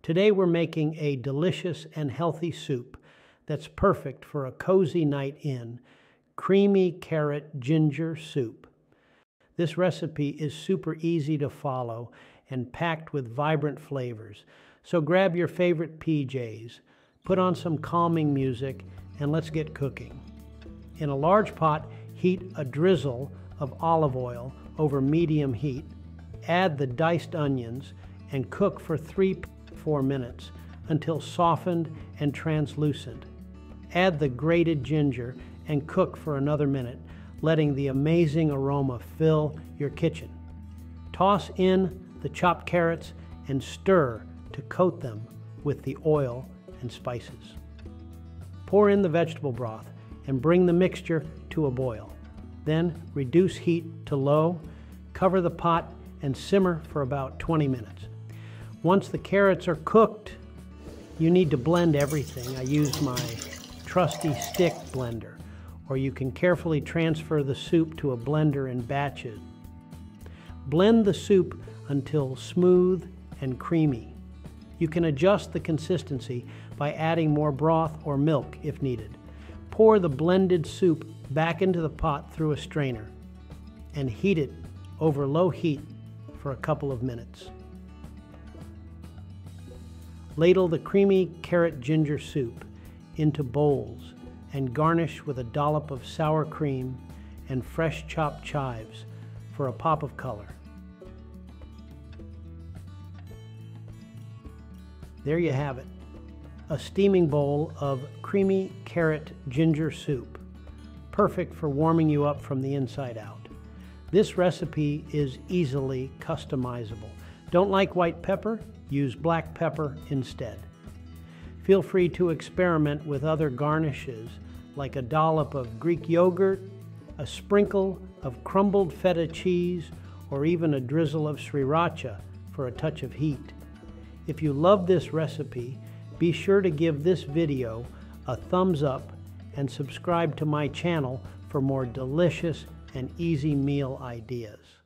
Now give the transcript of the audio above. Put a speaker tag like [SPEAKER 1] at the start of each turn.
[SPEAKER 1] Today we're making a delicious and healthy soup that's perfect for a cozy night in, creamy carrot ginger soup. This recipe is super easy to follow and packed with vibrant flavors. So grab your favorite PJs, put on some calming music, and let's get cooking. In a large pot, heat a drizzle of olive oil over medium heat. Add the diced onions and cook for 3-4 minutes until softened and translucent. Add the grated ginger and cook for another minute, letting the amazing aroma fill your kitchen. Toss in the chopped carrots and stir to coat them with the oil and spices. Pour in the vegetable broth and bring the mixture to a boil. Then reduce heat to low, cover the pot, and simmer for about 20 minutes. Once the carrots are cooked, you need to blend everything. I use my trusty stick blender, or you can carefully transfer the soup to a blender in batches. Blend the soup until smooth and creamy. You can adjust the consistency by adding more broth or milk if needed. Pour the blended soup back into the pot through a strainer and heat it over low heat for a couple of minutes. Ladle the creamy carrot ginger soup into bowls and garnish with a dollop of sour cream and fresh chopped chives for a pop of color. There you have it, a steaming bowl of creamy carrot ginger soup, perfect for warming you up from the inside out. This recipe is easily customizable. Don't like white pepper? Use black pepper instead. Feel free to experiment with other garnishes like a dollop of Greek yogurt, a sprinkle of crumbled feta cheese, or even a drizzle of sriracha for a touch of heat. If you love this recipe, be sure to give this video a thumbs up and subscribe to my channel for more delicious and easy meal ideas.